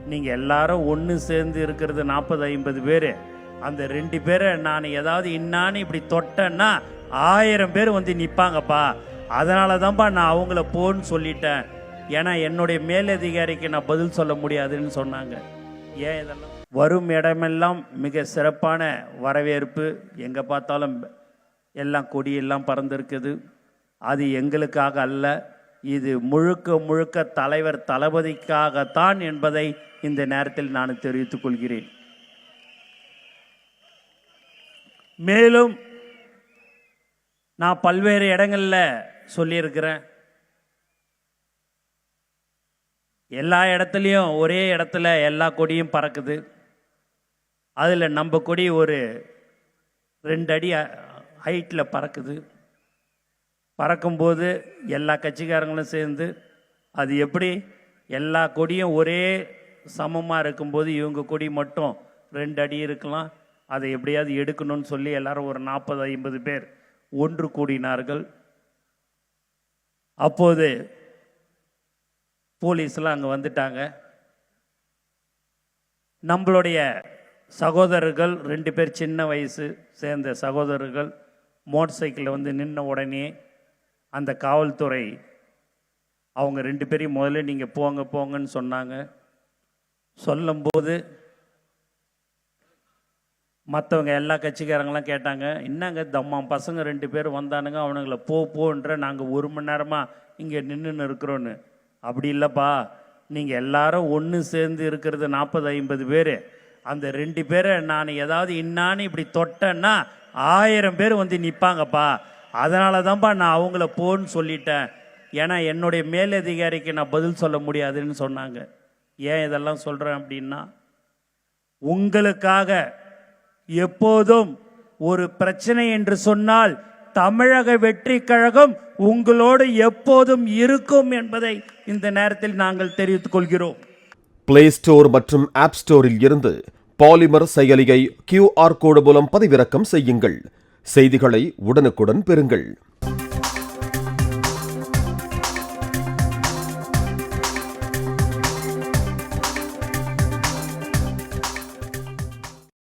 நீங்கள் எல்லாரும் ஒன்று சேர்ந்து இருக்கிறது 40-50 பேர். அந்த 2 பேரை நான் ஏதாவது இன்னான்னு இப்படி தொட்டேன்னா 1000 பேர் வந்து நிற்பாங்கப்பா. அதனால தான்ப்பா நான் அவங்கள போன்னு சொல்லிட்டேன். ஏன்னா என்னுடைய மேலதிகாரிக்கு நான் பதில் சொல்ல முடியாதுன்னு சொன்னாங்க. ஏன் இதெல்லாம்? வரும் இடமெல்லாம் மிக சிறப்பான வரவேற்பு. எங்கே பார்த்தாலும் எல்லாம் கொடியெல்லாம் பறந்துருக்குது. அது எங்களுக்காக அல்ல, இது முழுக்க முழுக்க தலைவர் தளபதிக்காகத்தான் என்பதை இந்த நேரத்தில் நான் தெரிவித்துக் கொள்கிறேன். மேலும் நான் பல்வேறு இடங்களில் சொல்லியிருக்கிறேன். எல்லா இடத்துலையும் ஒரே இடத்துல எல்லா கொடியும் பறக்குது. அதில் நம்ம கொடி ஒரு 2 அடி ஹைட்டில் பறக்குது. பறக்கும்போது எல்லா கட்சிக்காரங்களும் சேர்ந்து அது எப்படி எல்லா கொடியும் ஒரே சமமாக இருக்கும்போது இவங்க கொடி மட்டும் 2 அடி இருக்கலாம், அதை எப்படியாவது எடுக்கணும்னு சொல்லி எல்லாரும் ஒரு 40-50 பேர் ஒன்று கூடினார்கள். அப்போது போலீஸ்லாம் அங்கே வந்துட்டாங்க. நம்மளுடைய சகோதரர்கள் 2 பேர் சின்ன வயசு சேர்ந்த சகோதரர்கள் மோட்டர் சைக்கிளில் வந்து நின்ன உடனே அந்த காவல்துறை அவங்க 2 பேரையும் முதல்ல நீங்கள் போங்க போங்கன்னு சொன்னாங்க. சொல்லும்போது மற்றவங்க எல்லா கட்சிக்காரங்களாம் கேட்டாங்க, என்னங்க தம்மா பசங்க 2 பேர் வந்தானுங்க, அவனுங்களை போன்ற நாங்கள் 1 மணி நேரமாக இங்கே நின்றுன்னு இருக்கிறோன்னு. அப்படி இல்லைப்பா, நீங்கள் எல்லாரும் ஒன்று சேர்ந்து இருக்கிறது 40-50 பேர். அந்த 2 பேரை நான் ஏதாவது இன்னான்னு இப்படி தொட்டேன்னா 1000 பேர் வந்து நிற்பாங்கப்பா. அதனால தான்ப்பா நான் அவங்கள போன்னு சொல்லிட்டேன். ஏன்னா என்னுடைய மேலதிகாரிக்கு நான் பதில் சொல்ல முடியாதுன்னு சொன்னாங்க. ஏன் இதெல்லாம் சொல்கிறேன் அப்படின்னா, உங்களுக்காக எப்போதும் ஒரு பிரச்சனை என்று சொன்னால் தமிழக வெற்றி கழகம் உங்களோடு எப்போதும் இருக்கும் என்பதை இந்த நேரத்தில் நாங்கள் தெரிவித்துக் கொள்கிறோம். பிளே ஸ்டோர் மற்றும் ஆப் ஸ்டோரில் இருந்து பாலிமர் செயலியை QR கோடு மூலம் பதிவிறக்கம் செய்யுங்கள். செய்திகளை உடனுக்குடன் பெறுங்கள்.